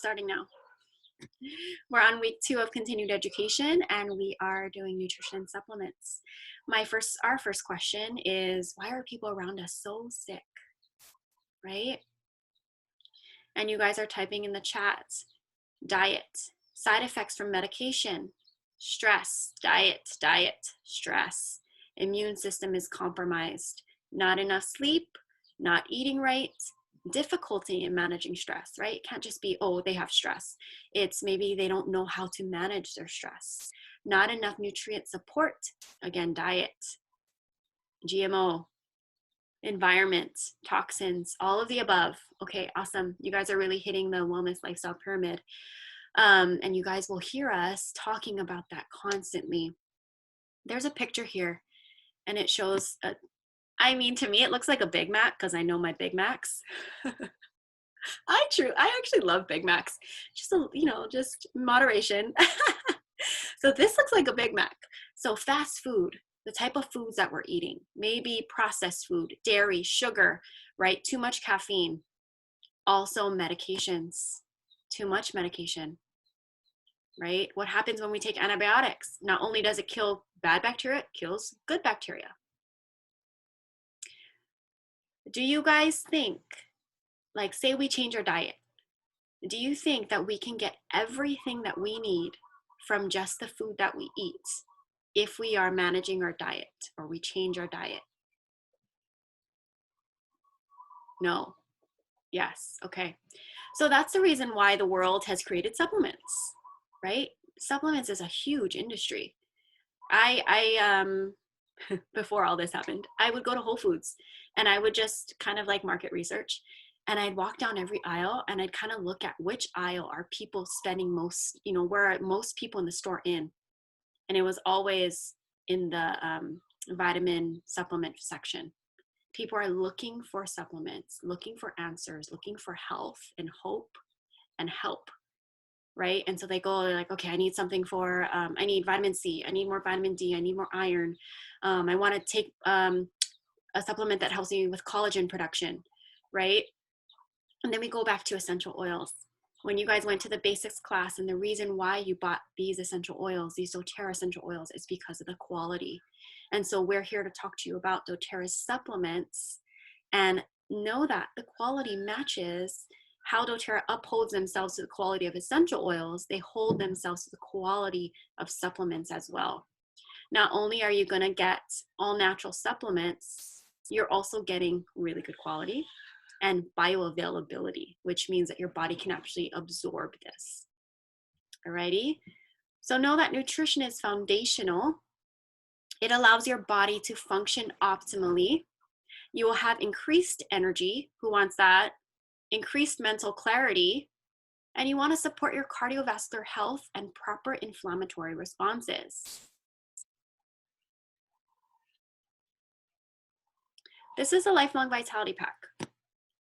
starting now. We're on week 2 of continued education, and we are doing nutrition and supplements. Our first question is, why are people around us so sick, right? And you guys are typing in the chat, diet, side effects from medication, stress, diet, stress, immune system is compromised, not enough sleep, not eating right, difficulty in managing stress, right? It can't just be, oh, they have stress. It's maybe they don't know how to manage their stress. Not enough nutrient support, again, diet, GMO, environment, toxins, all of the above. Okay, awesome. You guys are really hitting the wellness lifestyle pyramid. And you guys will hear us talking about that constantly. There's a picture here, and it shows, to me, it looks like a Big Mac because I know my Big Macs. I actually love Big Macs. Just moderation. So this looks like a Big Mac. So fast food, the type of foods that we're eating, maybe processed food, dairy, sugar, right? Too much caffeine. Also medications, too much medication, right? What happens when we take antibiotics? Not only does it kill bad bacteria, it kills good bacteria. Do you guys think, like, say we change our diet, do you think that we can get everything that we need from just the food that we eat if we are managing our diet or we change our diet? No. Yes. Okay. So that's the reason why the world has created supplements, right? Supplements is a huge industry. Before all this happened, I would go to Whole Foods and I would just kind of like market research, and I'd walk down every aisle and I'd kind of look at which aisle are people spending most, where are most people in the store in. And it was always in the vitamin supplement section. People are looking for supplements, looking for answers, looking for health and hope and help, right? And so they're like, okay, I need something for, I need vitamin C, I need more vitamin D, I need more iron. I want to take a supplement that helps me with collagen production, right? And then we go back to essential oils. When you guys went to the basics class, and the reason why you bought these essential oils, these doTERRA essential oils, is because of the quality. And so we're here to talk to you about doTERRA's supplements, and know that the quality matches how doTERRA upholds themselves to the quality of essential oils. They hold themselves to the quality of supplements as well. Not only are you going to get all natural supplements, you're also getting really good quality and bioavailability, which means that your body can actually absorb this. Alrighty? So know that nutrition is foundational. It allows your body to function optimally. You will have increased energy. Who wants that? Increased mental clarity. And you want to support your cardiovascular health and proper inflammatory responses. This is a Lifelong Vitality Pack.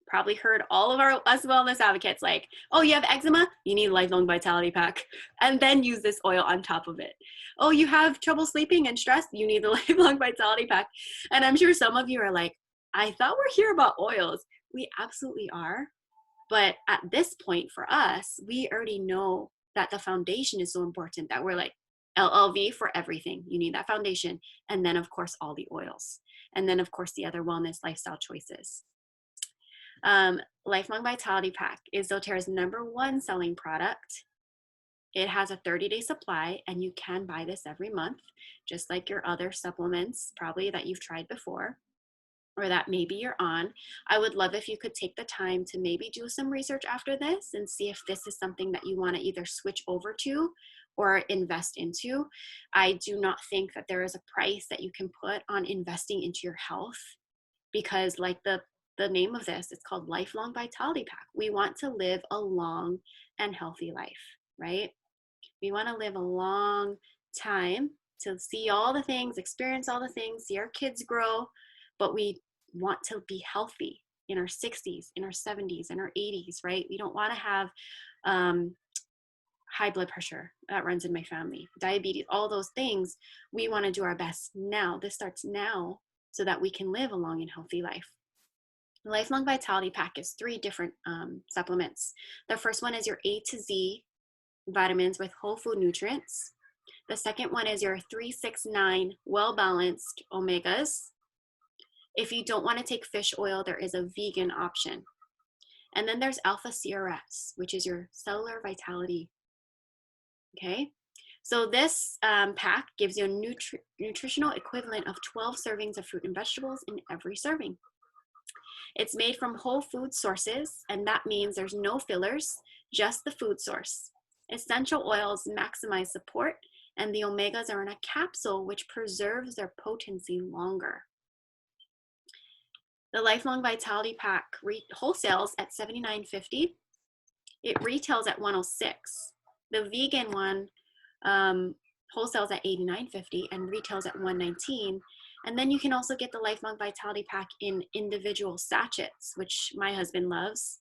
Probably heard all of us wellness advocates like, oh, you have eczema? You need Lifelong Vitality Pack. And then use this oil on top of it. Oh, you have trouble sleeping and stress? You need the Lifelong Vitality Pack. And I'm sure some of you are like, I thought we're here about oils. We absolutely are. But at this point for us, we already know that the foundation is so important that we're like, LLV for everything. You need that foundation. And then, of course, all the oils. And then, of course, the other wellness lifestyle choices. Lifelong Vitality Pack is doTERRA's #1 selling product. It has a 30-day supply, and you can buy this every month, just like your other supplements probably that you've tried before or that maybe you're on. I would love if you could take the time to maybe do some research after this and see if this is something that you want to either switch over to or invest into. I do not think that there is a price that you can put on investing into your health, because like the name of this, it's called Lifelong Vitality Pack. We want to live a long and healthy life, right? We want to live a long time to see all the things, experience all the things, see our kids grow, but we want to be healthy in our 60s, in our 70s, in our 80s, right? We don't want to have high blood pressure that runs in my family, diabetes, all those things. We want to do our best now. This starts now so that we can live a long and healthy life. The Lifelong Vitality Pack is 3 different supplements. The first one is your A to Z vitamins with whole food nutrients. The second one is your 369 well-balanced omegas. If you don't want to take fish oil, there is a vegan option. And then there's Alpha CRS, which is your cellular vitality. Okay, so this pack gives you a nutritional equivalent of 12 servings of fruit and vegetables in every serving. It's made from whole food sources, and that means there's no fillers, just the food source. Essential oils maximize support, and the omegas are in a capsule, which preserves their potency longer. The Lifelong Vitality Pack wholesales at $79.50. It retails at $106. The vegan one wholesales at $89.50 and retails at $119. And then you can also get the Lifelong Vitality Pack in individual sachets, which my husband loves.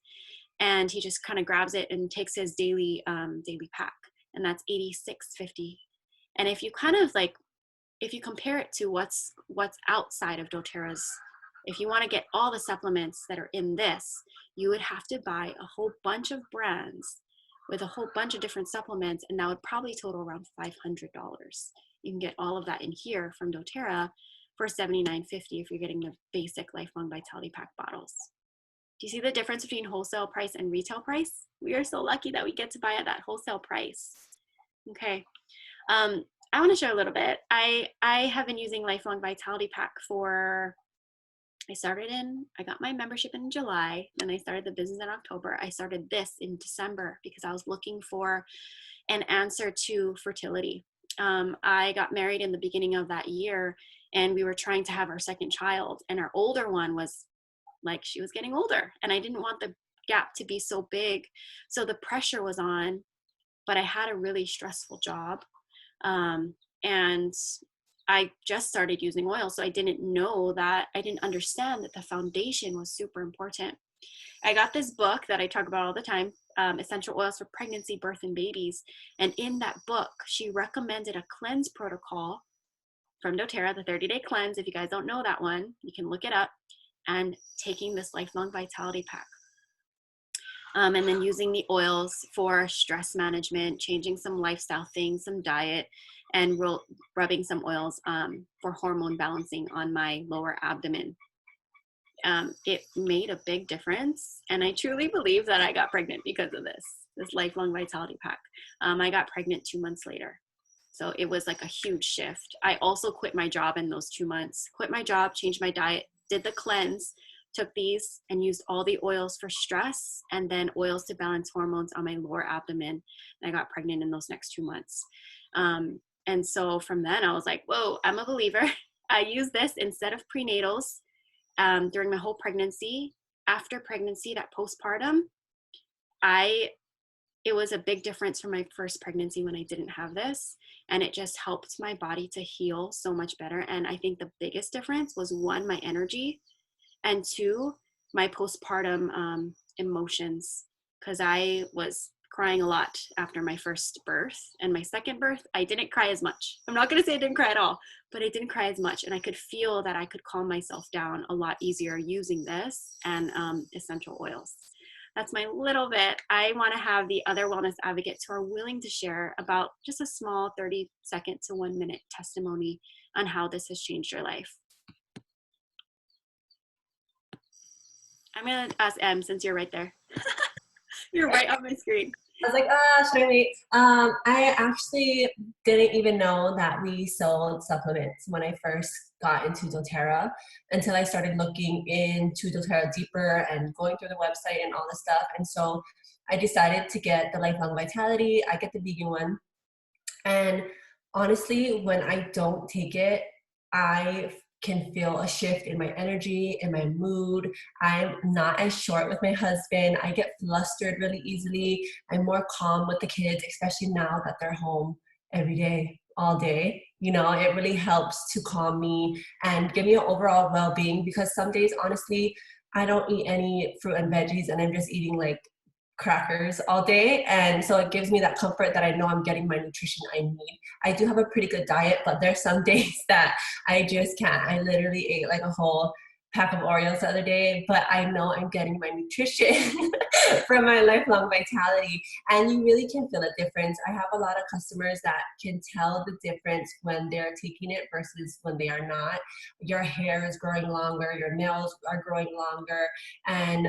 And he just kind of grabs it and takes his daily pack. And that's $86.50. And if you kind of like, if you compare it to what's outside of doTERRA's, if you want to get all the supplements that are in this, you would have to buy a whole bunch of brands with a whole bunch of different supplements, and that would probably total around $500. You can get all of that in here from doTERRA for $79.50 if you're getting the basic Lifelong Vitality Pack bottles. Do you see the difference between wholesale price and retail price? We are so lucky that we get to buy at that wholesale price. Okay, I want to share a little bit. I have been using Lifelong Vitality Pack for, I got my membership in July, then I started the business in October. I started this in December because I was looking for an answer to fertility. I got married in the beginning of that year, and we were trying to have our second child, and our older one was like, she was getting older, and I didn't want the gap to be so big. So the pressure was on, but I had a really stressful job. And I just started using oil, so I didn't understand that the foundation was super important. I got this book that I talk about all the time, Essential Oils for Pregnancy, Birth, and Babies. And in that book, she recommended a cleanse protocol from doTERRA, the 30-day cleanse. If you guys don't know that one, you can look it up, and taking this Lifelong Vitality Pack. And then using the oils for stress management, changing some lifestyle things, some diet, and rubbing some oils for hormone balancing on my lower abdomen. It made a big difference, and I truly believe that I got pregnant because of this Lifelong Vitality Pack. I got pregnant 2 months later, so it was like a huge shift. I also quit my job in those 2 months, quit my job, changed my diet, did the cleanse, took these and used all the oils for stress, and then oils to balance hormones on my lower abdomen. And I got pregnant in those next 2 months. And so from then I was like, whoa, I'm a believer. I use this instead of prenatals during my whole pregnancy. After pregnancy, that postpartum, it was a big difference from my first pregnancy when I didn't have this. And it just helped my body to heal so much better. And I think the biggest difference was, 1, my energy, and 2, my postpartum emotions, because I was crying a lot after my first birth. And my second birth, I didn't cry as much. I'm not going to say I didn't cry at all, but I didn't cry as much. And I could feel that I could calm myself down a lot easier using this and essential oils. That's my little bit. I want to have the other wellness advocates who are willing to share about just a small 30-second to 1-minute testimony on how this has changed your life. I'm going to ask Em, since you're right there. You're right on my screen. I was like, should I wait? I actually didn't even know that we sold supplements when I first got into doTERRA, until I started looking into doTERRA deeper and going through the website and all this stuff. And so I decided to get the Lifelong Vitality. I get the vegan one. And honestly, when I don't take it, I can feel a shift in my energy, in my mood. I'm not as short with my husband. I get flustered really easily. I'm more calm with the kids, especially now that they're home every day, all day. You know, it really helps to calm me and give me an overall well-being, because some days, honestly, I don't eat any fruit and veggies and I'm just eating like crackers all day. And so it gives me that comfort that I know I'm getting my nutrition I need. I do have a pretty good diet, but there's some days that I just can't. I literally ate like a whole pack of Oreos the other day, but I know I'm getting my nutrition from my Lifelong Vitality. And you really can feel a difference. I have a lot of customers that can tell the difference when they're taking it versus when they are not. Your hair is growing longer, your nails are growing longer, and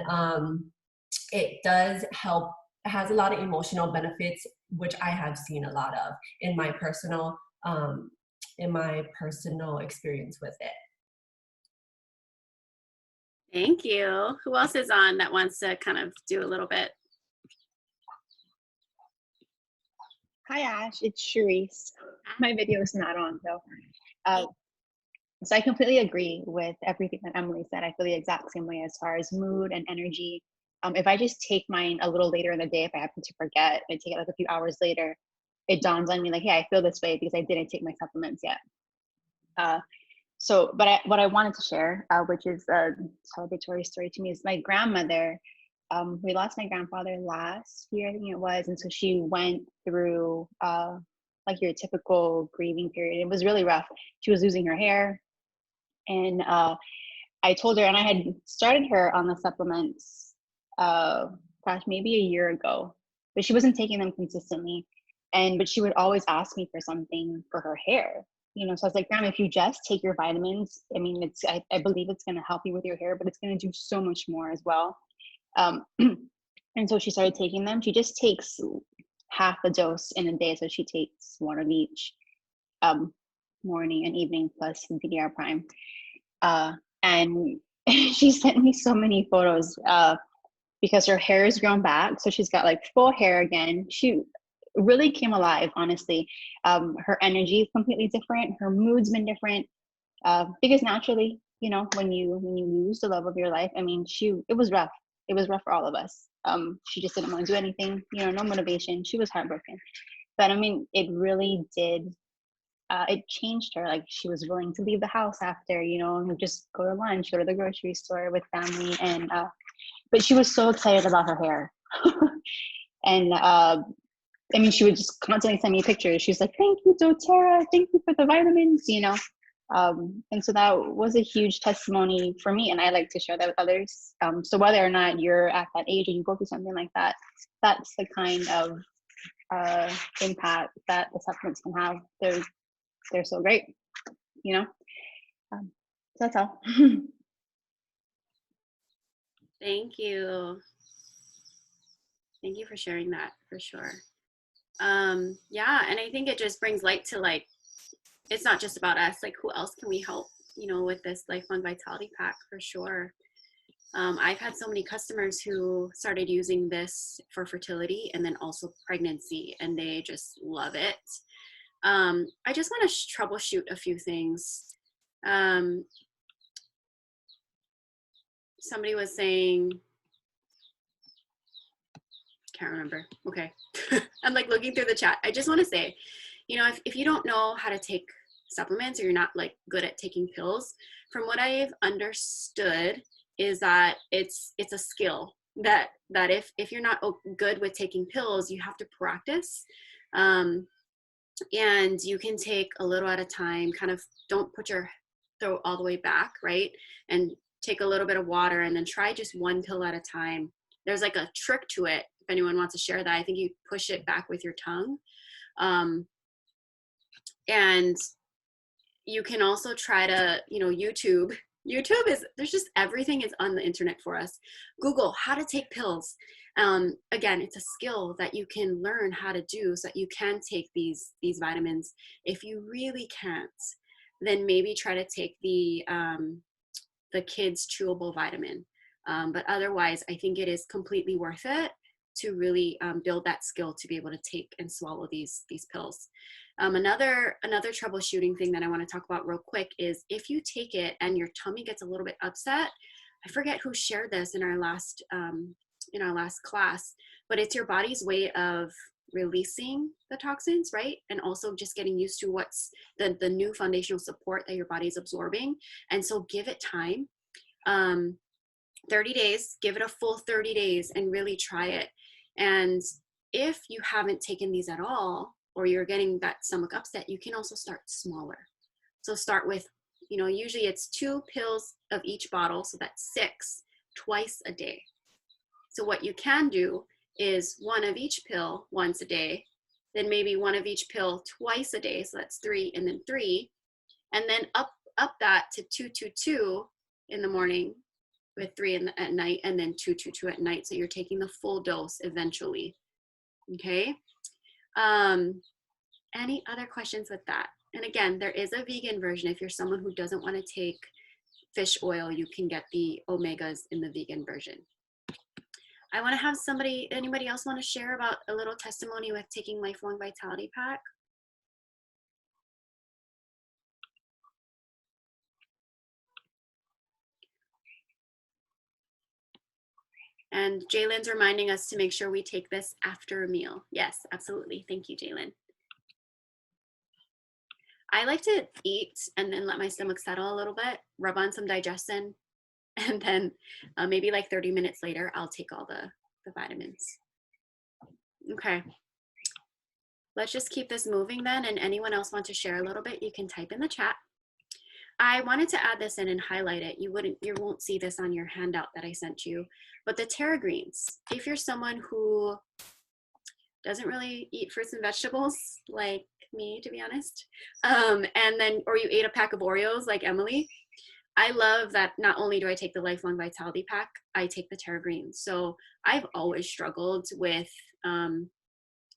it does help. It has a lot of emotional benefits, which I have seen a lot of um, in my personal experience with it. Thank you. Who else is on that wants to kind of do a little bit? Hi Ash, it's Charisse. My video is not on though. So I completely agree with everything that Emily said. I feel the exact same way as far as mood and energy. If I just take mine a little later in the day, if I happen to forget, I take it like a few hours later, it dawns on me like, hey, I feel this way because I didn't take my supplements yet. What I wanted to share, which is a celebratory story to me, is my grandmother. We lost my grandfather last year, I think it was, and so she went through like your typical grieving period. It was really rough. She was losing her hair, and I told her, and I had started her on the supplements, gosh, maybe a year ago, but she wasn't taking them consistently, but she would always ask me for something for her hair. So I was like, Grandma, if you just take your vitamins, I mean, I believe it's going to help you with your hair, but it's going to do so much more as well. And so she started taking them. She just takes half a dose in a day. So she takes one of each, morning and evening plus VDR Prime. And she sent me so many photos because her hair is grown back. So she's got like full hair again. She really came alive, honestly. Her energy is completely different. Her mood's been different because naturally, when you lose the love of your life, I mean, it was rough. It was rough for all of us. She just didn't want to do anything, no motivation. She was heartbroken. But I mean, it really did. It changed her. Like she was willing to leave the house after, and just go to lunch, go to the grocery store with family. And but she was so excited about her hair. And I mean, she would just constantly send me pictures. She's like, "Thank you, doTERRA. Thank you for the vitamins." And so that was a huge testimony for me, and I like to share that with others. So whether or not you're at that age or you go through something like that, that's the kind of impact that the supplements can have. They're so great, so that's all. Thank you. Thank you for sharing that, for sure. Yeah, and I think it just brings light to, like, it's not just about us, like who else can we help, with this Lifelong Vitality Pack, for sure. I've had so many customers who started using this for fertility and then also pregnancy, and they just love it. I just want to troubleshoot a few things. Somebody was saying, can't remember. Okay. I'm like looking through the chat. I just want to say, if you don't know how to take supplements, or you're not like good at taking pills, from what I've understood is that it's a skill that if you're not good with taking pills, you have to practice. And you can take a little at a time, kind of don't put your throat all the way back, right? And take a little bit of water and then try just one pill at a time. There's like a trick to it. If anyone wants to share that, I think you push it back with your tongue. And you can also try to, YouTube is, there's just, everything is on the internet for us. Google how to take pills. Again, it's a skill that you can learn how to do so that you can take these vitamins. If you really can't, then maybe try to take the kids chewable vitamin. But otherwise, I think it is completely worth it to really build that skill to be able to take and swallow these pills. Another troubleshooting thing that I want to talk about real quick is if you take it and your tummy gets a little bit upset. I forget who shared this in our last class, but it's your body's way of releasing the toxins, right? And also just getting used to what's the new foundational support that your body's absorbing. And so give it time. 30 days, give it a full 30 days and really try it. And if you haven't taken these at all, or you're getting that stomach upset, you can also start smaller. So start with you know, usually it's 2 pills of each bottle, so that's 6 twice a day. So what you can do is 1 of each pill once a day, then maybe 1 of each pill twice a day, so that's 3, and then 3, and then up that to 2, 2, 2 in the morning with 3 at night, and then 2, 2, 2 at night. So you're taking the full dose eventually. Okay. Any other questions with that? And again, there is a vegan version. If you're someone who doesn't want to take fish oil, you can get the omegas in the vegan version. I want to have anybody else want to share about a little testimony with taking Lifelong Vitality Pack? And Jalen's reminding us to make sure we take this after a meal. Yes, absolutely. Thank you, Jalen. I like to eat and then let my stomach settle a little bit, rub on some digestion, and then maybe like 30 minutes later, I'll take all the vitamins. Okay. Let's just keep this moving then. And anyone else want to share a little bit, you can type in the chat. I wanted to add this in and highlight it. You won't see this on your handout that I sent you, but the Terra Greens. If you're someone who doesn't really eat fruits and vegetables like me, to be honest, or you ate a pack of Oreos like Emily, I love that not only do I take the Lifelong Vitality Pack, I take the Terra Greens. So I've always struggled with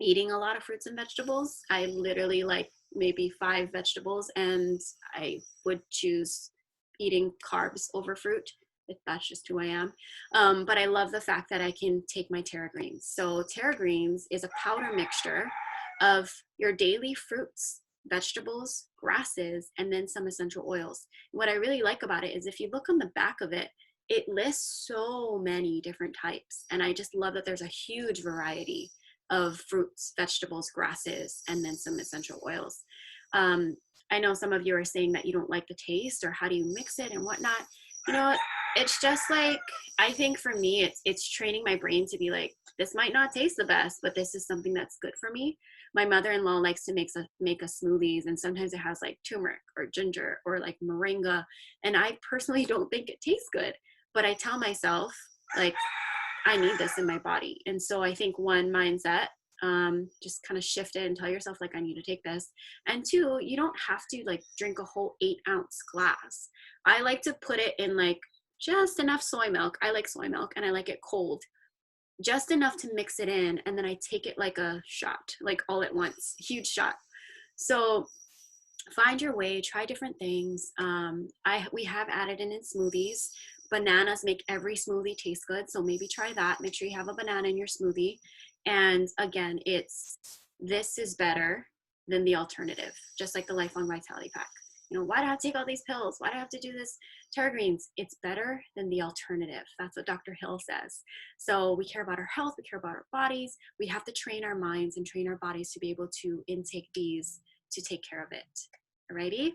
eating a lot of fruits and vegetables. I literally like maybe 5 vegetables, and I would choose eating carbs over fruit. That's just who I am. But I love the fact that I can take my Terra Greens. So Terra Greens is a powder mixture of your daily fruits, vegetables, grasses, and then some essential oils. What I really like about it is if you look on the back of it, it lists so many different types. And I just love that there's a huge variety of fruits, vegetables, grasses, and then some essential oils. I know some of you are saying that you don't like the taste, or how do you mix it and whatnot. You know, it's just like, I think for me, it's training my brain to be like, this might not taste the best, but this is something that's good for me. My mother-in-law likes to make us smoothies, and sometimes it has like turmeric or ginger or like moringa, and I personally don't think it tastes good, but I tell myself like, I need this in my body. And so I think one mindset, just kind of shift it and tell yourself like, I need to take this. And 2, you don't have to like drink a whole 8-ounce glass. I like to put it in like just enough soy milk. I like soy milk, and I like it cold, just enough to mix it in. And then I take it like a shot, like all at once, huge shot. So find your way, try different things. We have added in smoothies. Bananas make every smoothie taste good, so maybe try that. Make sure you have a banana in your smoothie. And again, this is better than the alternative, just like the Lifelong Vitality Pack. You know, why do I have to take all these pills? Why do I have to do this? Terra Greens, it's better than the alternative. That's what Dr. Hill says. So we care about our health, we care about our bodies. We have to train our minds and train our bodies to be able to intake these to take care of it. Alrighty?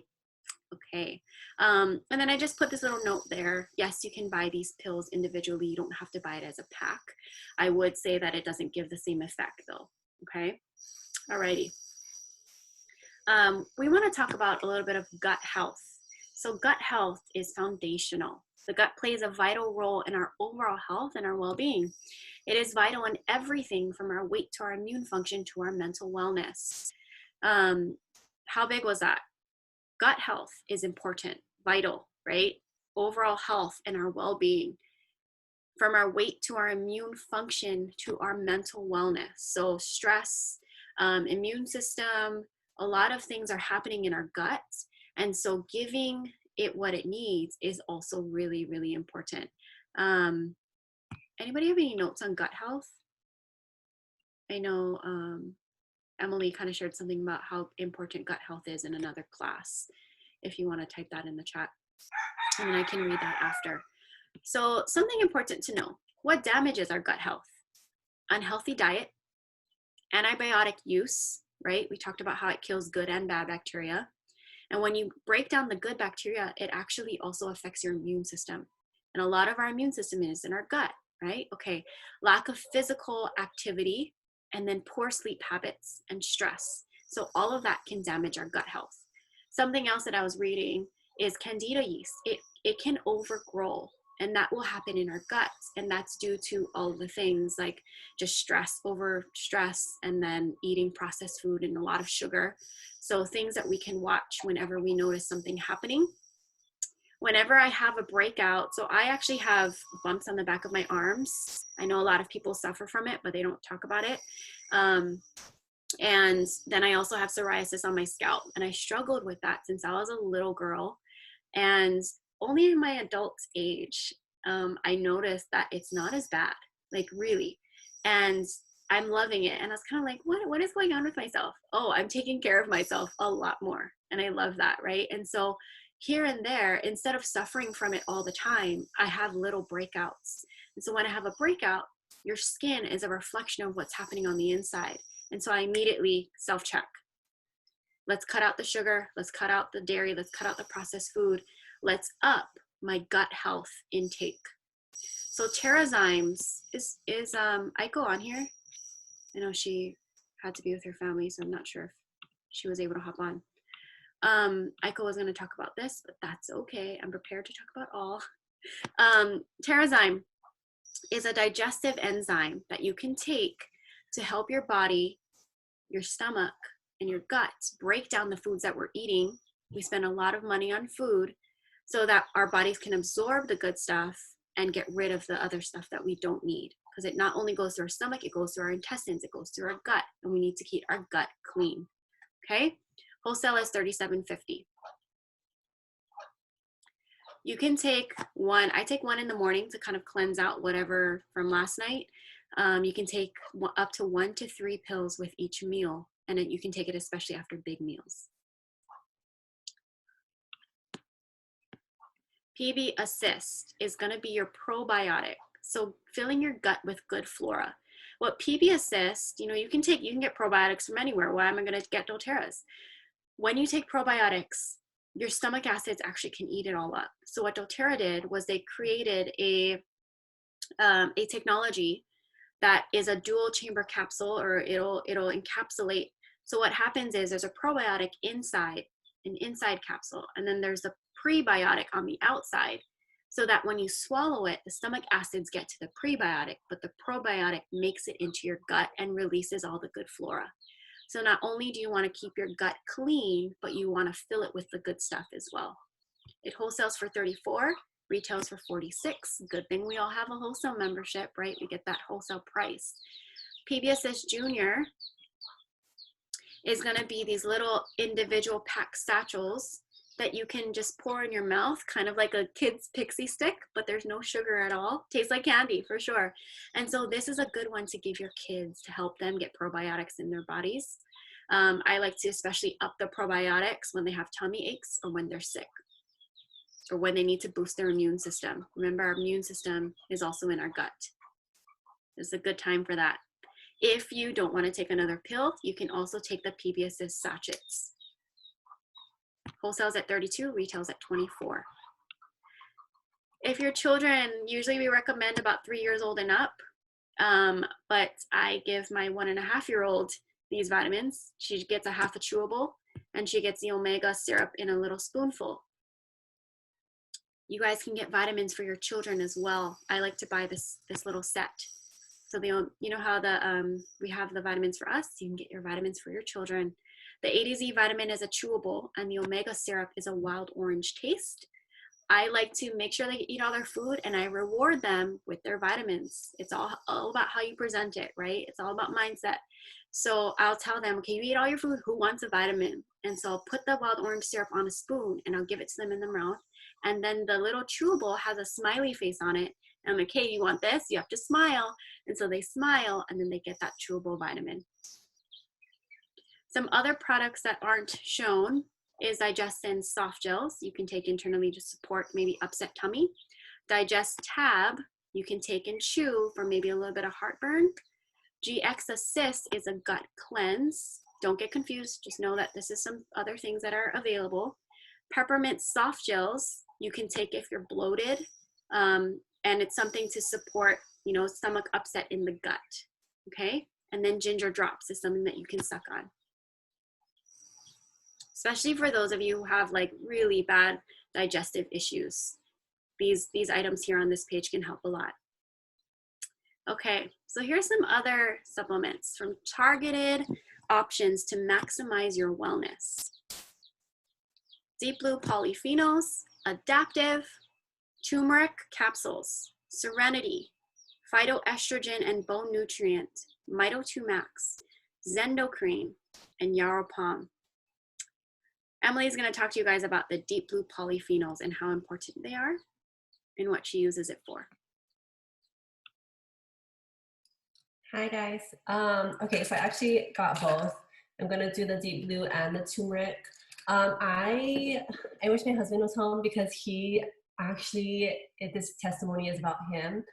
Okay. And then I just put this little note there. Yes, you can buy these pills individually. You don't have to buy it as a pack. I would say that it doesn't give the same effect though. Okay. Alrighty. We want to talk about a little bit of gut health. So gut health is foundational. The gut plays a vital role in our overall health and our well-being. It is vital in everything from our weight to our immune function to our mental wellness. How big was that? Gut health is important, vital, right? Overall health and our well-being. From our weight to our immune function to our mental wellness. So stress, immune system, a lot of things are happening in our gut. And so giving it what it needs is also really, really important. Anybody have any notes on gut health? I know Emily kind of shared something about how important gut health is in another class, if you want to type that in the chat, and then I can read that after. So something important to know: what damages our gut health? Unhealthy diet, antibiotic use, right? We talked about how it kills good and bad bacteria. And when you break down the good bacteria, it actually also affects your immune system. And a lot of our immune system is in our gut, right? Okay, lack of physical activity, and then poor sleep habits and stress. So all of that can damage our gut health. Something else that I was reading is candida yeast. It can overgrow, and that will happen in our guts, and that's due to all the things like just stress, over stress, and then eating processed food and a lot of sugar. So things that we can watch whenever we notice something happening. Whenever I have a breakout, so I actually have bumps on the back of my arms. I know a lot of people suffer from it, but they don't talk about it. And then I also have psoriasis on my scalp, and I struggled with that since I was a little girl. And only in my adult age, I noticed that it's not as bad, like really. And I'm loving it. And I was kind of like, what is going on with myself? Oh, I'm taking care of myself a lot more. And I love that, right? And so here and there, instead of suffering from it all the time, I have little breakouts. And so when I have a breakout, your skin is a reflection of what's happening on the inside. And so I immediately self-check. Let's cut out the sugar. Let's cut out the dairy. Let's cut out the processed food. Let's up my gut health intake. So Terrazymes is Aiko on here? I know she had to be with her family, so I'm not sure if she was able to hop on. Aiko was going to talk about this, but that's okay. I'm prepared to talk about all. Terrazyme is a digestive enzyme that you can take to help your body, your stomach, and your gut break down the foods that we're eating. We spend a lot of money on food so that our bodies can absorb the good stuff and get rid of the other stuff that we don't need. Because it not only goes through our stomach, it goes through our intestines, it goes through our gut, and we need to keep our gut clean. Okay? Wholesale is $37.50. You can take one. I take one in the morning to kind of cleanse out whatever from last night. You can take up to 1 to 3 pills with each meal, and you can take it especially after big meals. PB Assist is going to be your probiotic. So filling your gut with good flora. What PB Assist, you can get probiotics from anywhere. Why am I going to get doTERRA's? When you take probiotics, your stomach acids actually can eat it all up. So what doTERRA did was they created a technology that is a dual chamber capsule, or it'll encapsulate. So what happens is there's a probiotic inside, an inside capsule, and then there's a prebiotic on the outside, so that when you swallow it, the stomach acids get to the prebiotic, but the probiotic makes it into your gut and releases all the good flora. So not only do you want to keep your gut clean, but you want to fill it with the good stuff as well. It wholesales for $34, retails for $46. Good thing we all have a wholesale membership, right? We get that wholesale price. PB Assist Junior is going to be these little individual pack satchels that you can just pour in your mouth, kind of like a kid's pixie stick, but there's no sugar at all. Tastes like candy for sure. And so this is a good one to give your kids to help them get probiotics in their bodies. I like to especially up the probiotics when they have tummy aches or when they're sick, or when they need to boost their immune system. Remember, our immune system is also in our gut. It's a good time for that. If you don't want to take another pill, you can also take the PB Assist sachets. Wholesales at $32, retails at $24. If your children, usually we recommend about 3 years old and up, but I give my 1.5-year-old these vitamins. She gets a half a chewable, and she gets the omega syrup in a little spoonful. You guys can get vitamins for your children as well. I like to buy this little set. So you know how we have the vitamins for us, you can get your vitamins for your children. The A to Z vitamin is a chewable, and the omega syrup is a wild orange taste. I like to make sure they eat all their food, and I reward them with their vitamins. It's all about how you present it, right? It's all about mindset. So I'll tell them, okay, you eat all your food, who wants a vitamin? And so I'll put the wild orange syrup on a spoon, and I'll give it to them in the mouth. And then the little chewable has a smiley face on it. And I'm like, hey, you want this? You have to smile. And so they smile, and then they get that chewable vitamin. Some other products that aren't shown is Digestin soft gels. You can take internally to support maybe upset tummy. Digest Tab, you can take and chew for maybe a little bit of heartburn. GX Assist is a gut cleanse. Don't get confused. Just know that this is some other things that are available. Peppermint soft gels, you can take if you're bloated. And it's something to support, stomach upset in the gut. Okay. And then ginger drops is something that you can suck on. Especially for those of you who have like really bad digestive issues. These items here on this page can help a lot. Okay, so here's some other supplements from targeted options to maximize your wellness. Deep Blue polyphenols, adaptive, turmeric capsules, serenity, phytoestrogen and bone nutrient, Mito 2 Max, Zendocrine, and Yarrow Palm. Emily is going to talk to you guys about the Deep Blue polyphenols and how important they are and what she uses it for. Hi guys. Okay, so I actually got both. I'm gonna do the Deep Blue and the turmeric. I wish my husband was home because he actually, this testimony is about him.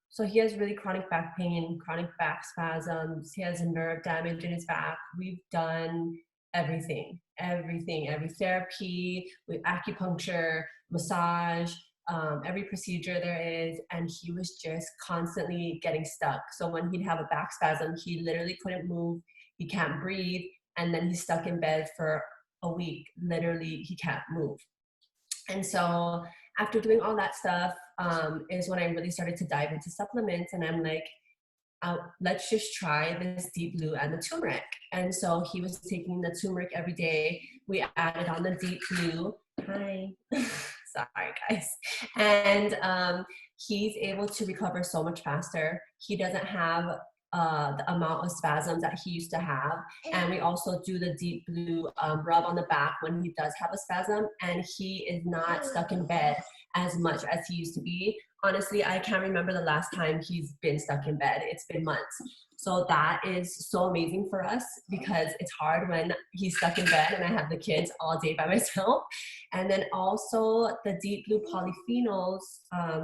So he has really chronic back pain, chronic back spasms. He has a nerve damage in his back. We've done everything, every therapy, with acupuncture, massage, every procedure there is, and he was just constantly getting stuck. So when he'd have a back spasm, he literally couldn't move, he can't breathe, and then he's stuck in bed for a week. Literally, he can't move. And so after doing all that stuff is when I really started to dive into supplements, and I'm like, let's just try this Deep Blue and the turmeric. And so he was taking the turmeric every day. We added on the Deep Blue. Hi. Sorry, guys. And he's able to recover so much faster. He doesn't have the amount of spasms that he used to have. And we also do the Deep Blue rub on the back when he does have a spasm, and he is not stuck in bed as much as he used to be. Honestly, I can't remember the last time he's been stuck in bed. It's been months. So that is so amazing for us because it's hard when he's stuck in bed and I have the kids all day by myself. And then also the Deep Blue polyphenols,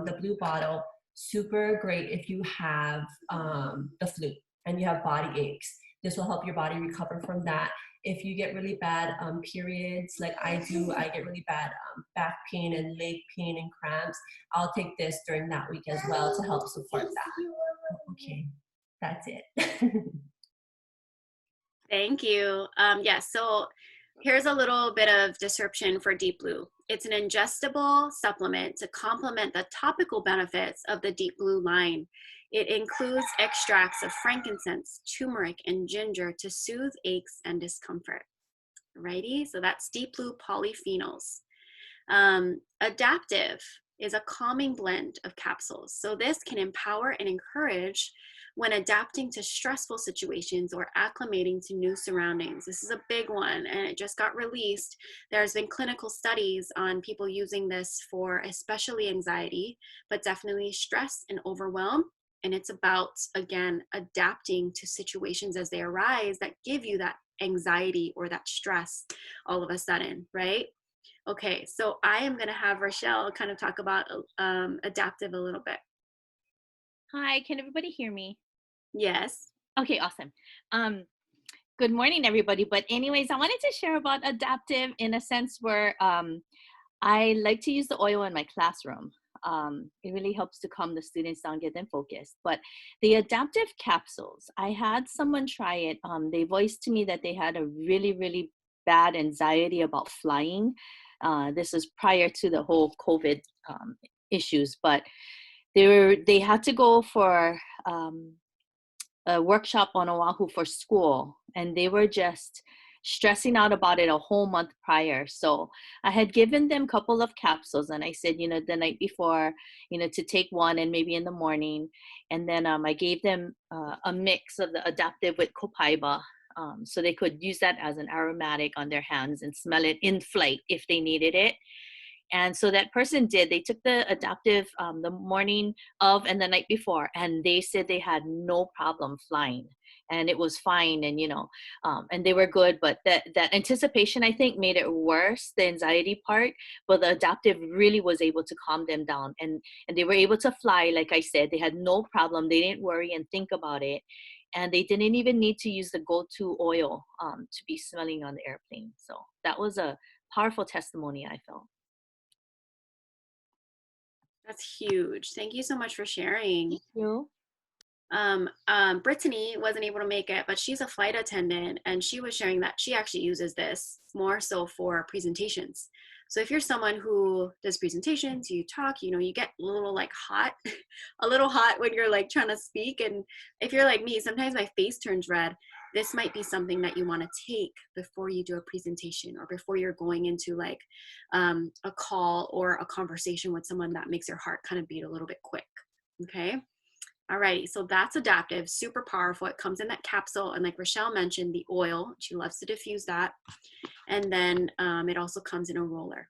the blue bottle, super great if you have the flu and you have body aches. This will help your body recover from that. If you get really bad periods, like I do, I get really bad back pain and leg pain and cramps. I'll take this during that week as well to help support that. Okay, that's it. Thank you. So here's a little bit of description for Deep Blue. It's an ingestible supplement to complement the topical benefits of the Deep Blue line. It includes extracts of frankincense, turmeric, and ginger to soothe aches and discomfort. Alrighty, so that's Deep Blue polyphenols. Adaptive is a calming blend of capsules. So this can empower and encourage when adapting to stressful situations or acclimating to new surroundings. This is a big one, and it just got released. There's been clinical studies on people using this for especially anxiety, but definitely stress and overwhelm. And it's about, again, adapting to situations as they arise that give you that anxiety or that stress all of a sudden, right? Okay, so I am gonna have Rochelle kind of talk about adaptive a little bit. Hi, can everybody hear me? Yes. Okay, awesome. Good morning, everybody. But anyways, I wanted to share about adaptive in a sense where I like to use the oil in my classroom. It really helps to calm the students down, get them focused. But the adaptive capsules, I had someone try it. They voiced to me that they had a really, really bad anxiety about flying. This is prior to the whole COVID issues, but they had to go for a workshop on Oahu for school, and they were just stressing out about it a whole month prior. So I had given them a couple of capsules, and I said, the night before, to take one and maybe in the morning. And then I gave them a mix of the adaptive with copaiba, so they could use that as an aromatic on their hands and smell it in flight if they needed it. And so that person did. They took the adaptive the morning of and the night before, and they said they had no problem flying, and it was fine, and and they were good. But that anticipation, I think, made it worse, the anxiety part. But the adaptive really was able to calm them down, and they were able to fly. Like I said, they had no problem. They didn't worry and think about it, and they didn't even need to use the go-to oil to be smelling on the airplane. So that was a powerful testimony, I felt. That's huge. Thank you so much for sharing. Thank you. Brittany wasn't able to make it, but she's a flight attendant, and she was sharing that she actually uses this more so for presentations. So if you're someone who does presentations, you talk, you know, you get a little like hot, a little hot when you're like trying to speak. And if you're like me, sometimes my face turns red. This might be something that you want to take before you do a presentation or before you're going into like a call or a conversation with someone that makes your heart kind of beat a little bit quick. Okay. Alrighty, so that's Adaptive, super powerful. It comes in that capsule, and like Rochelle mentioned, the oil, she loves to diffuse that. And then it also comes in a roller.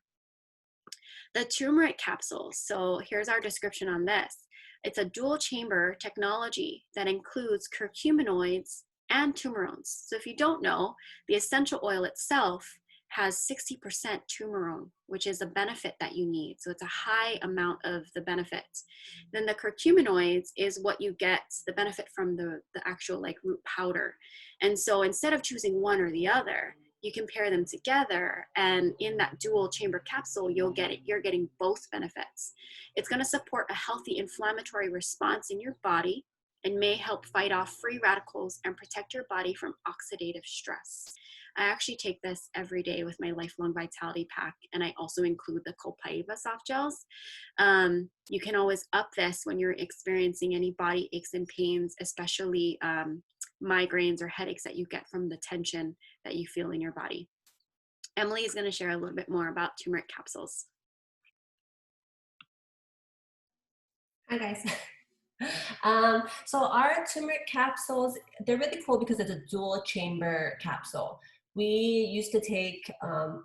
The turmeric capsules, so here's our description on this. It's a dual chamber technology that includes curcuminoids and turmerones. So if you don't know, the essential oil itself has 60% turmerone, which is a benefit that you need. So it's a high amount of the benefits. Then the curcuminoids is what you get, the benefit from the actual like root powder. And so instead of choosing one or the other, you can pair them together, and in that dual chamber capsule, you're getting both benefits. It's going to support a healthy inflammatory response in your body and may help fight off free radicals and protect your body from oxidative stress. I actually take this every day with my Lifelong Vitality Pack, and I also include the Copaiba soft gels. You can always up this when you're experiencing any body aches and pains, especially migraines or headaches that you get from the tension that you feel in your body. Emily is going to share a little bit more about turmeric capsules. Hi guys. So our turmeric capsules, they're really cool because it's a dual chamber capsule. We used to take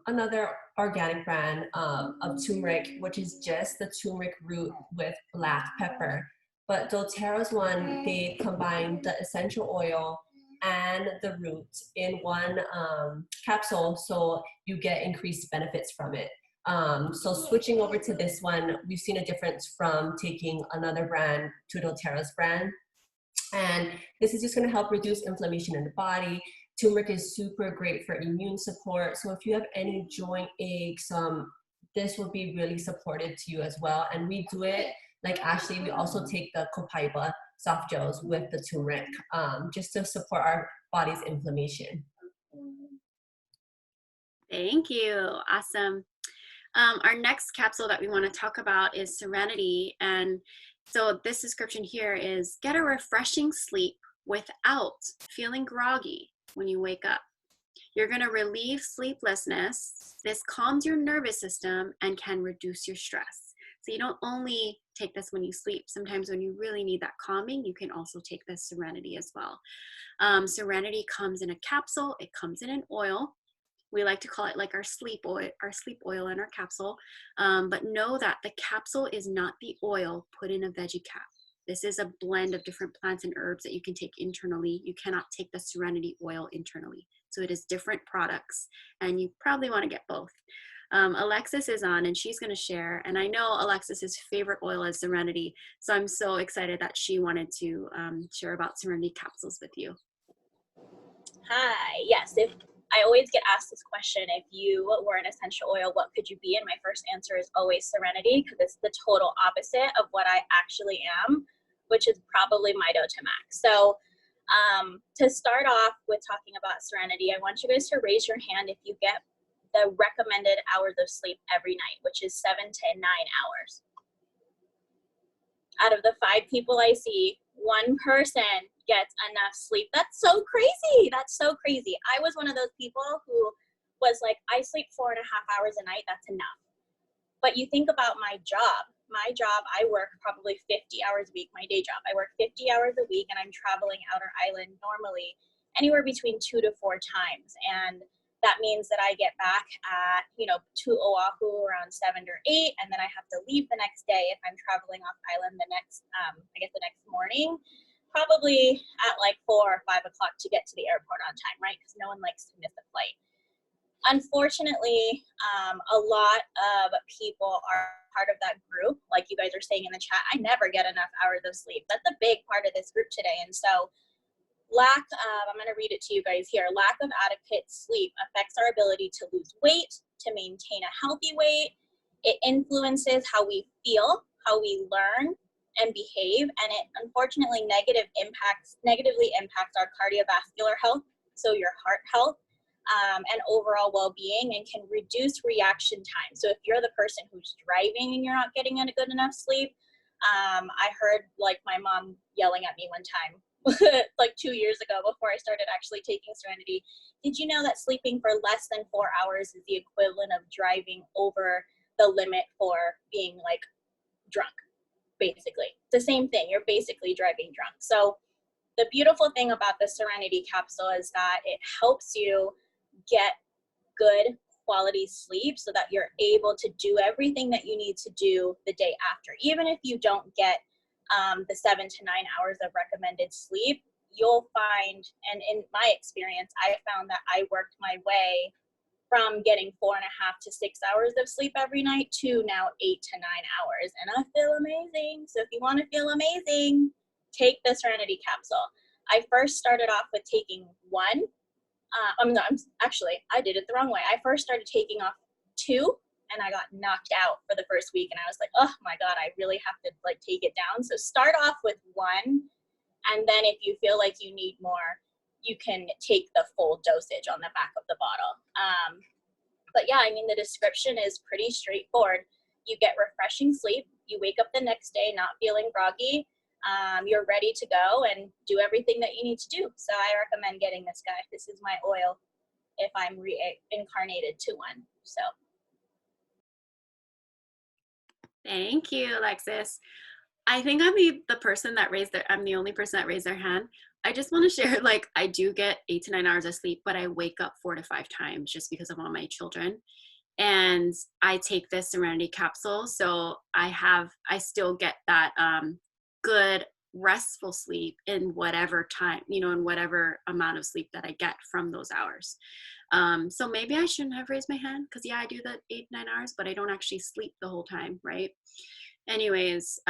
another organic brand of turmeric, which is just the turmeric root with black pepper. But doTERRA's one, they combine the essential oil and the root in one capsule, so you get increased benefits from it. So switching over to this one, we've seen a difference from taking another brand to doTERRA's brand. And this is just going to help reduce inflammation in the body. Turmeric is super great for immune support. So if you have any joint aches, this will be really supportive to you as well. And we do it like Ashley, we also take the Copaiba soft gels with the turmeric just to support our body's inflammation. Thank you. Awesome. Our next capsule that we want to talk about is Serenity. And so this description here is get a refreshing sleep without feeling groggy when you wake up. You're going to relieve sleeplessness. This calms your nervous system and can reduce your stress. So you don't only take this when you sleep. Sometimes when you really need that calming, you can also take this Serenity as well. Serenity comes in a capsule. It comes in an oil. We like to call it like our sleep oil in our capsule. But know that the capsule is not the oil put in a veggie cap. This is a blend of different plants and herbs that you can take internally. You cannot take the Serenity oil internally. So it is different products, and you probably want to get both. Alexis is on, and she's going to share. And I know Alexis's favorite oil is Serenity, so I'm so excited that she wanted to share about Serenity capsules with you. Hi, yes, I always get asked this question, if you were an essential oil, what could you be? And my first answer is always Serenity, because it's the total opposite of what I actually am, which is probably Midotemax. So to start off with talking about Serenity, I want you guys to raise your hand if you get the recommended hours of sleep every night, which is 7 to 9 hours. Out of the 5 people I see, 1 person gets enough sleep. That's so crazy. That's so crazy. I was one of those people who was like, I sleep 4.5 hours a night. That's enough. But you think about my job. I work probably 50 hours a week, my day job. I work 50 hours a week, and I'm traveling outer island normally anywhere between 2 to 4 times. And that means that I get back at, to Oahu around 7 or 8, and then I have to leave the next day if I'm traveling off island the next morning, probably at like 4 or 5 o'clock to get to the airport on time, right? Because no one likes to miss a flight. Unfortunately, a lot of people are part of that group. Like you guys are saying in the chat, I never get enough hours of sleep. That's a big part of this group today. And so I'm going to read it to you guys here. Lack of adequate sleep affects our ability to lose weight, to maintain a healthy weight. It influences how we feel, how we learn and behave, and it unfortunately negatively impacts our cardiovascular health, so your heart health. and overall well-being, and can reduce reaction time. So if you're the person who's driving and you're not getting a good enough sleep, I heard like my mom yelling at me one time, like 2 years ago before I started actually taking Serenity. Did you know that sleeping for less than 4 hours is the equivalent of driving over the limit for being like drunk? Basically, it's the same thing. You're basically driving drunk. So the beautiful thing about the Serenity capsule is that it helps you get good quality sleep so that you're able to do everything that you need to do the day after. Even if you don't get the 7 to 9 hours of recommended sleep, you'll find, and in my experience, I found that I worked my way from getting 4.5 to 6 hours of sleep every night to now 8 to 9 hours. And I feel amazing. So if you want to feel amazing, take the Serenity capsule. I first started off with taking one. I did it the wrong way. I first started taking off 2, and I got knocked out for the first week. And I was like, oh my God, I really have to like take it down. So start off with 1. And then if you feel like you need more, you can take the full dosage on the back of the bottle. But yeah, I mean, the description is pretty straightforward. You get refreshing sleep. You wake up the next day not feeling groggy. You're ready to go and do everything that you need to do. So I recommend getting this guy. This is my oil if I'm reincarnated to one. So. Thank you, Alexis. I think I'm I'm the only person that raised their hand. I just want to share, like, I do get 8 to 9 hours of sleep, but I wake up 4 to 5 times just because of all my children. And I take this Serenity capsule. So I still get that good restful sleep in whatever time, in whatever amount of sleep that I get from those hours. So maybe I shouldn't have raised my hand because I do the 8, 9 hours, but I don't actually sleep the whole time, right? Anyways,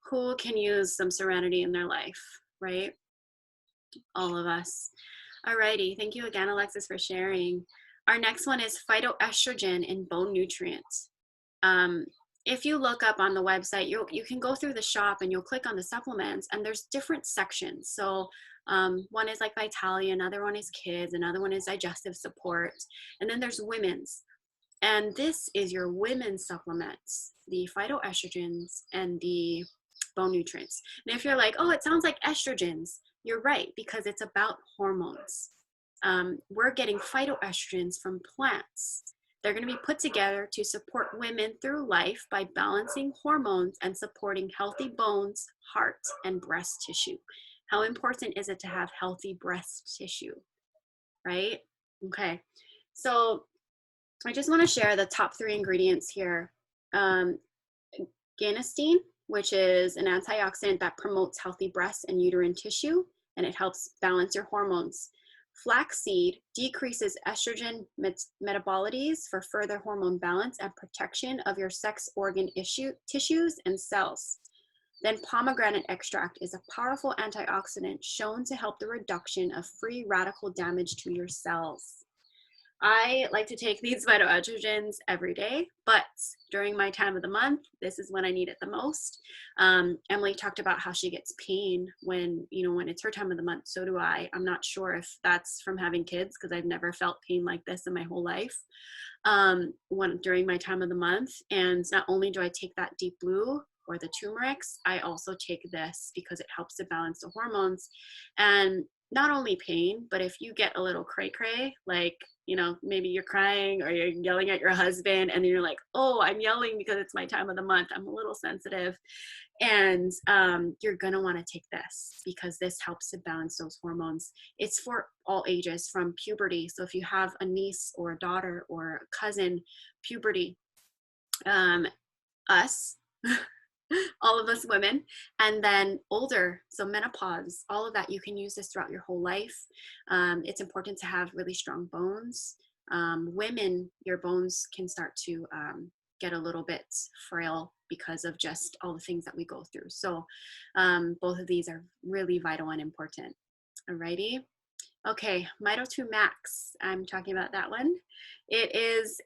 who can use some Serenity in their life, right? All of us. Alrighty, thank you again, Alexis, for sharing. Our next one is phytoestrogen in bone nutrients. If you look up on the website, you can go through the shop and you'll click on the supplements, and there's different sections. So one is like Vitalia, another one is kids, another one is digestive support, and then there's women's. And this is your women's supplements, the phytoestrogens and the bone nutrients. And if you're like, oh, it sounds like estrogens, you're right, because it's about hormones. We're getting phytoestrogens from plants. They're going to be put together to support women through life by balancing hormones and supporting healthy bones, heart, and breast tissue. How important is it to have healthy breast tissue, right? Okay, so I just want to share the top 3 ingredients here. Genistein, which is an antioxidant that promotes healthy breast and uterine tissue, and it helps balance your hormones. Flaxseed decreases estrogen metabolites for further hormone balance and protection of your sex organ tissues and cells. Then pomegranate extract is a powerful antioxidant shown to help the reduction of free radical damage to your cells. I like to take these phytoestrogens every day, but during my time of the month, this is when I need it the most. Emily talked about how she gets pain when it's her time of the month. So do I. I'm not sure if that's from having kids because I've never felt pain like this in my whole life during my time of the month. And not only do I take that deep blue or the turmerics, I also take this because it helps to balance the hormones. And not only pain, but if you get a little cray-cray, like, maybe you're crying or you're yelling at your husband and then you're like, oh, I'm yelling because it's my time of the month, I'm a little sensitive. And you're gonna wanna take this because this helps to balance those hormones. It's for all ages from puberty. So if you have a niece or a daughter or a cousin, puberty, us, all of us women, and then older, so menopause, all of that, you can use this throughout your whole life. It's important to have really strong bones. Women, your bones can start to get a little bit frail because of just all the things that we go through. So both of these are really vital and important. Alrighty. Okay, Mito2 Max, I'm talking about that one. It is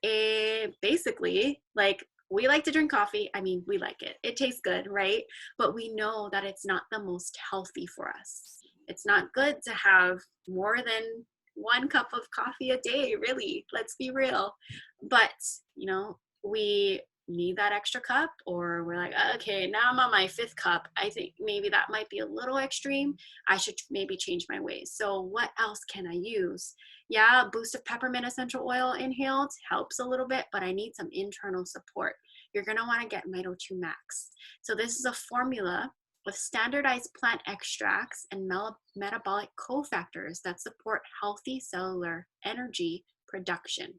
basically like, we like to drink coffee. I mean, we like it. It tastes good, right? But we know that it's not the most healthy for us. It's not good to have more than 1 cup of coffee a day, really. Let's be real. But, you know, we need that extra cup, or we're like, okay, now I'm on my 5th cup. I think maybe that might be a little extreme. I should maybe change my ways. So what else can I use? Yeah, a boost of peppermint essential oil inhaled helps a little bit, but I need some internal support. You're going to want to get Mito 2 Max. So this is a formula with standardized plant extracts and metabolic cofactors that support healthy cellular energy production.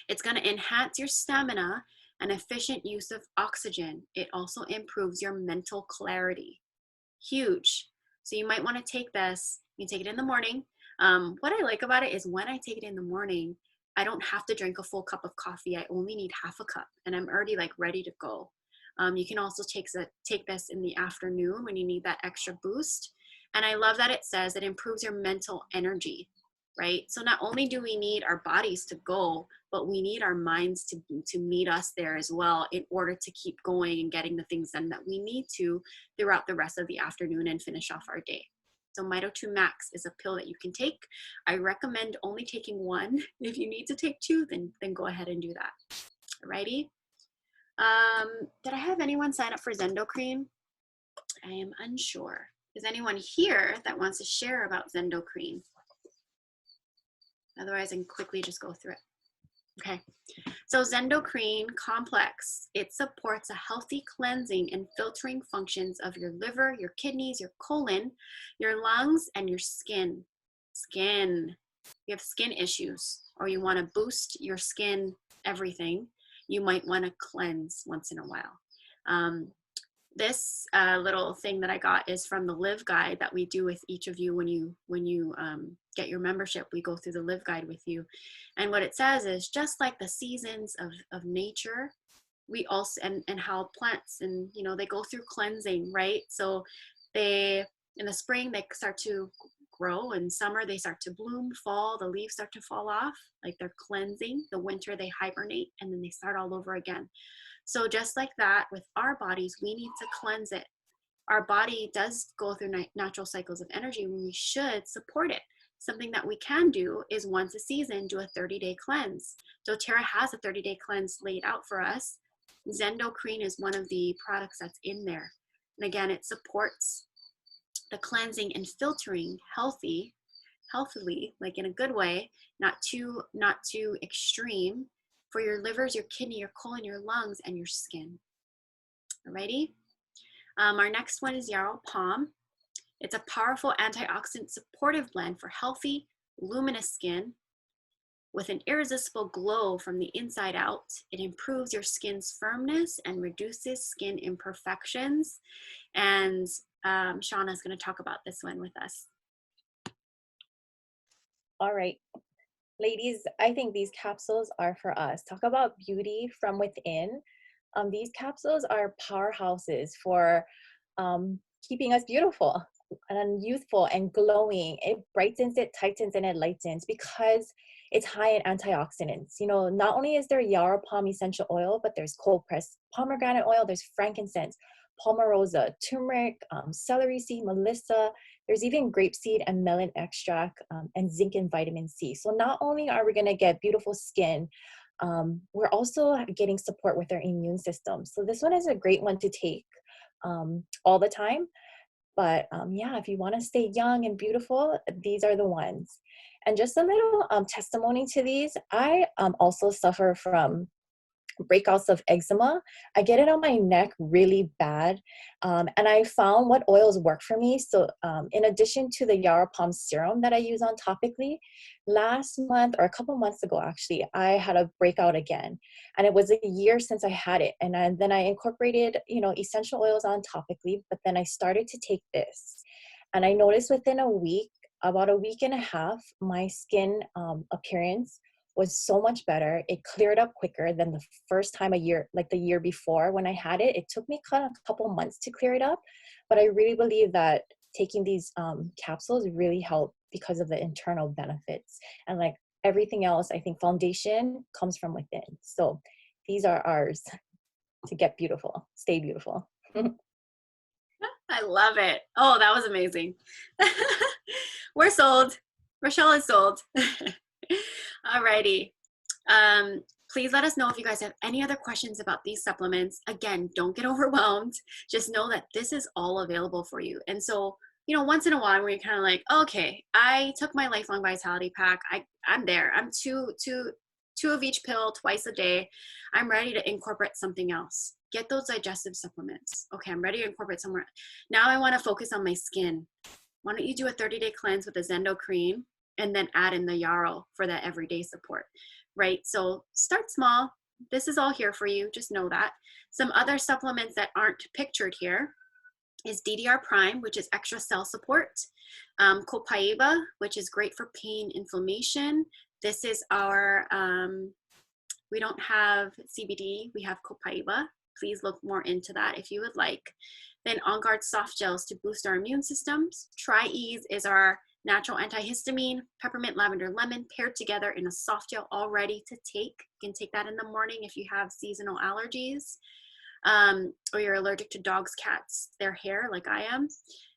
It's going to enhance your stamina and efficient use of oxygen. It also improves your mental clarity. Huge. So you might want to take this. You can take it in the morning. What I like about it is when I take it in the morning, I don't have to drink a full cup of coffee. I only need half a cup, and I'm already like ready to go. You can also take this in the afternoon when you need that extra boost. And I love that it says it improves your mental energy, right? So not only do we need our bodies to go, but we need our minds to meet us there as well in order to keep going and getting the things done that we need to throughout the rest of the afternoon and finish off our day. So Mito 2 Max is a pill that you can take. I recommend only taking 1. If you need to take 2, then go ahead and do that. Alrighty. Did I have anyone sign up for Zendocrine? I am unsure. Is anyone here that wants to share about Zendocrine? Otherwise, I can quickly just go through it. Okay, so Zendocrine complex, it supports a healthy cleansing and filtering functions of your liver, your kidneys, your colon, your lungs, and your skin. Skin. You have skin issues, or you want to boost your skin, everything, you might want to cleanse once in a while. This little thing that I got is from the Live Guide that we do with each of you when you get your membership. We go through the Live Guide with you, and what it says is just like the seasons of nature, we also and how plants and they go through cleansing, right? So they in the spring they start to grow, in summer they start to bloom, fall the leaves start to fall off, like they're cleansing. The winter they hibernate, and then they start all over again. So just like that, with our bodies, we need to cleanse it. Our body does go through natural cycles of energy, and we should support it. Something that we can do is once a season, do a 30-day cleanse. doTERRA has a 30-day cleanse laid out for us. Zendocrine is one of the products that's in there. And again, it supports the cleansing and filtering healthily, like in a good way, not too extreme, for your livers, your kidney, your colon, your lungs, and your skin. Alrighty. Our next one is Yarrow Palm. It's a powerful antioxidant supportive blend for healthy, luminous skin with an irresistible glow from the inside out. It improves your skin's firmness and reduces skin imperfections. And Shauna's going to talk about this one with us. All right. Ladies, I think these capsules are for us. Talk about beauty from within. These capsules are powerhouses for keeping us beautiful and youthful and glowing. It brightens, it tightens, and it lightens because it's high in antioxidants. Not only is there yarrow palm essential oil, but there's cold pressed pomegranate oil, there's frankincense, palmarosa, turmeric, celery seed, melissa. There's even grapeseed and melon extract, and zinc and vitamin C. So not only are we going to get beautiful skin, we're also getting support with our immune system. So this one is a great one to take all the time. But yeah, if you want to stay young and beautiful, these are the ones. And just a little testimony to these, I also suffer from breakouts of eczema. I get it on my neck really bad. And I found what oils work for me. So in addition to the yarrow palm serum that I use on topically, last month or a couple months ago, actually, I had a breakout again. And it was a year since I had it. And then I incorporated, essential oils on topically, but then I started to take this. And I noticed within a week, about a week and a half, my skin appearance was so much better. It cleared up quicker than the first time the year before when I had it. It took me kind of a couple months to clear it up, but I really believe that taking these capsules really help because of the internal benefits. And like everything else, I think foundation comes from within. So these are ours to get beautiful, stay beautiful. I love it. Oh, that was amazing. We're sold. Rochelle is sold. Alrighty. Please let us know if you guys have any other questions about these supplements. Again, don't get overwhelmed. Just know that this is all available for you. And so, you know, once in a while where you're kind of like, okay, I took my Lifelong Vitality Pack. I'm there. I'm two of each pill twice a day. I'm ready to incorporate something else. Get those digestive supplements. Okay, I'm ready to incorporate somewhere. Now I want to focus on my skin. Why don't you do a 30-day cleanse with a Zendo cream and then add in the yarrow for that everyday support, right? So start small. This is all here for you. Just know that. Some other supplements that aren't pictured here is DDR Prime, which is extra cell support. Copaiba, which is great for pain, inflammation. This is our, we don't have CBD, we have Copaiba. Please look more into that if you would like. Then On Guard soft gels to boost our immune systems. Tri-Ease is our natural antihistamine, peppermint, lavender, lemon, paired together in a soft gel all ready to take. You can take that in the morning if you have seasonal allergies, or you're allergic to dogs, cats, their hair like I am.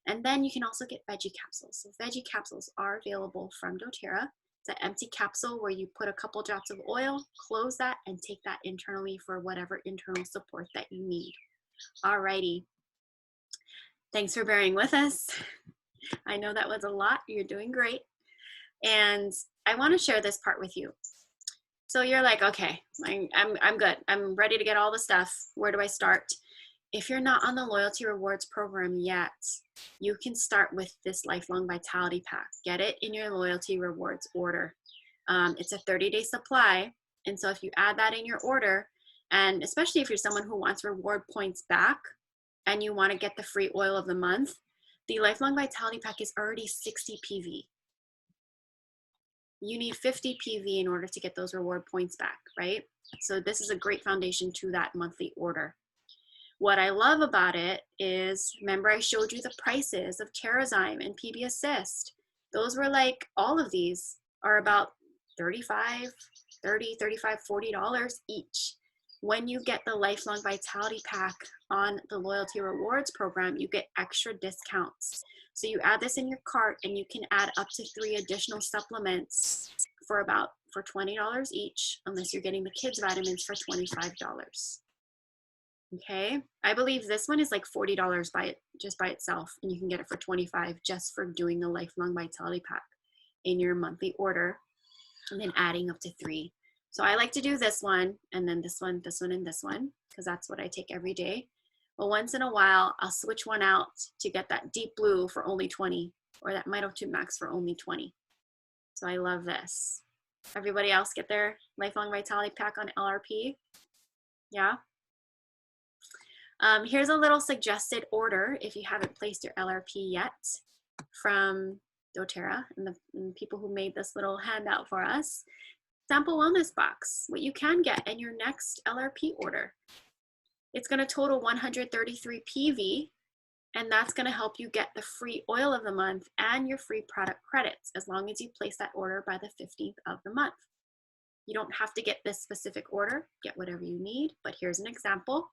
And then you can also get veggie capsules. So veggie capsules are available from doTERRA. It's an empty capsule where you put a couple drops of oil, close that, and take that internally for whatever internal support that you need. Alrighty. Thanks for bearing with us. I know that was a lot. You're doing great. And I want to share this part with you. So you're like, okay, I'm good. I'm ready to get all the stuff. Where do I start? If you're not on the Loyalty Rewards program yet, you can start with this Lifelong Vitality Pack. Get it in your Loyalty Rewards order. It's a 30-day supply. And so if you add that in your order, and especially if you're someone who wants reward points back and you want to get the free oil of the month, the Lifelong Vitality Pack is already 60 PV. You need 50 PV in order to get those reward points back, right? So this is a great foundation to that monthly order. What I love about it is, remember I showed you the prices of Terrazyme and PB Assist. Those were like, all of these are about $35, $40 each. When you get the Lifelong Vitality Pack on the Loyalty Rewards program, you get extra discounts. So you add this in your cart and you can add up to 3 additional supplements for $20 each, unless you're getting the kids vitamins for $25. Okay, I believe this one is like $40 just by itself, and you can get it for $25 just for doing the Lifelong Vitality Pack in your monthly order, and then adding up to 3. So I like to do this one, and then this one, and this one, because that's what I take every day. But once in a while, I'll switch one out to get that Deep Blue for only 20, or that Mito2 Max for only 20. So I love this. Everybody else get their Lifelong Vitality Pack on LRP? Yeah? Here's a little suggested order if you haven't placed your LRP yet from doTERRA and the people who made this little handout for us. Sample Wellness Box, what you can get in your next LRP order. It's going to total 133 PV, and that's going to help you get the free oil of the month and your free product credits as long as you place that order by the 15th of the month. You don't have to get this specific order, get whatever you need, but here's an example.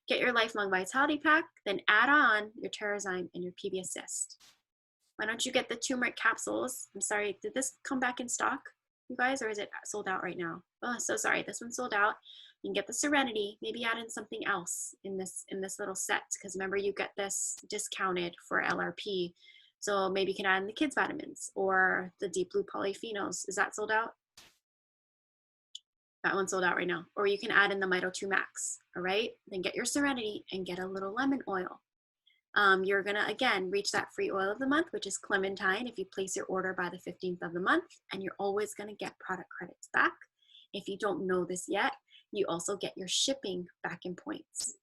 Get your Lifelong Vitality Pack, then add on your Terrazyme and your PB Assist. Why don't you get the turmeric capsules? I'm sorry, did this come back in stock, you guys, or is it sold out right now? Oh, so sorry, this one's sold out. You can get the Serenity, maybe add in something else in this little set, because remember you get this discounted for LRP. So maybe you can add in the kids vitamins or the Deep Blue polyphenols. Is that sold out? That one's sold out right now. Or you can add in the Mito2 Max, all right? Then get your Serenity and get a little lemon oil. You're gonna, again, reach that free oil of the month, which is Clementine, if you place your order by the 15th of the month, and you're always gonna get product credits back. If you don't know this yet, you also get your shipping back in points.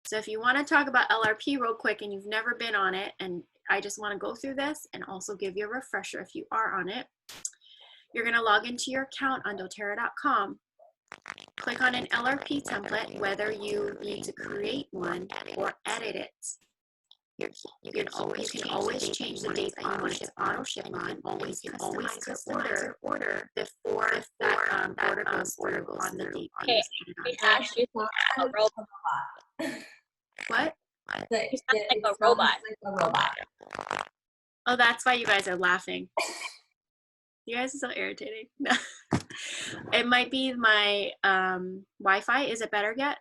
So if you wanna talk about LRP real quick and you've never been on it, and I just wanna go through this and also give you a refresher if you are on it, you're gonna log into your account on doTERRA.com. Click on an LRP template, whether you need to create one or edit it. You can always change the date that you want it to auto ship on. Always customize your order before that order goes on the date. Okay, we asked you to a robot. What? You sound like a robot. Like a robot. Oh, that's why you guys are laughing. You guys are so irritating. It might be my Wi-Fi. Is it better yet?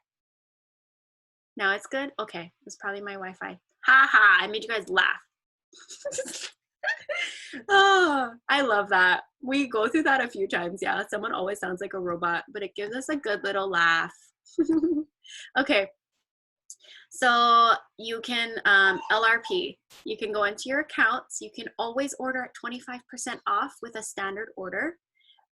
Now it's good? Okay, it's probably my Wi-Fi. Ha ha, I made you guys laugh. Oh, I love that. We go through that a few times. Yeah, someone always sounds like a robot, but it gives us a good little laugh. Okay, so you can LRP. You can go into your accounts. You can always order at 25% off with a standard order.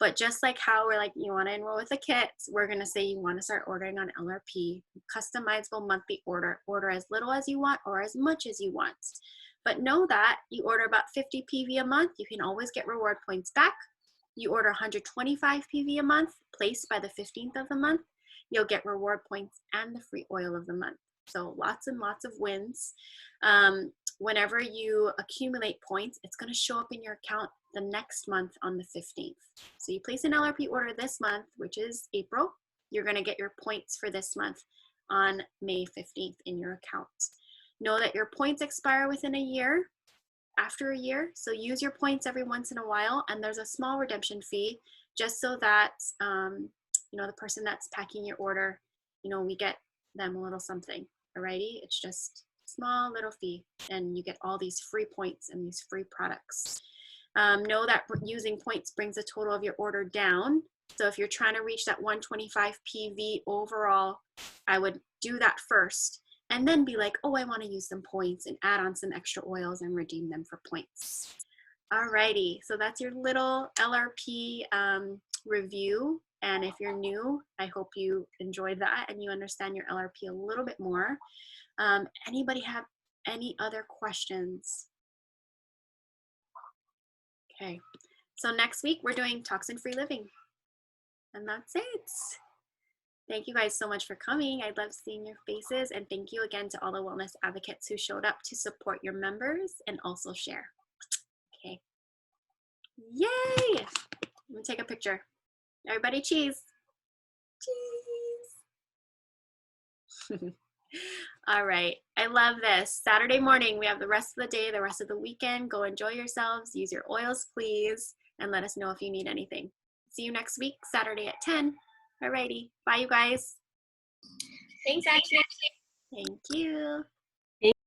But just like how we're like, you want to enroll with a kit, we're going to say you want to start ordering on LRP, customizable monthly order. Order as little as you want or as much as you want. But know that you order about 50 PV a month, you can always get reward points back. You order 125 PV a month, placed by the 15th of the month, you'll get reward points and the free oil of the month. So lots and lots of wins. Whenever you accumulate points, it's going to show up in your account the next month on the 15th. So you place an LRP order this month, which is April, you're going to get your points for this month on May 15th in your account. Know that your points expire within a year, after a year, so use your points every once in a while, and there's a small redemption fee just so that you know, the person that's packing your order, you know, we get them a little something. Alrighty, it's just small little fee, and you get all these free points and these free products. Know that using points brings the total of your order down. So if you're trying to reach that 125 PV overall, I would do that first and then be like, oh, I want to use some points and add on some extra oils and redeem them for points. Alrighty, so that's your little LRP review. And if you're new, I hope you enjoyed that and you understand your LRP a little bit more. Anybody have any other questions? Okay, so next week we're doing toxin-free living. And that's it. Thank you guys so much for coming. I love seeing your faces, and thank you again to all the wellness advocates who showed up to support your members and also share. Okay. Yay! Let me take a picture. Everybody cheese. Cheese. All right. I love this. Saturday morning, we have the rest of the day, the rest of the weekend. Go enjoy yourselves. Use your oils, please, and let us know if you need anything. See you next week, Saturday at 10. Alrighty. Bye, you guys. Thanks, Ashley. Thank you.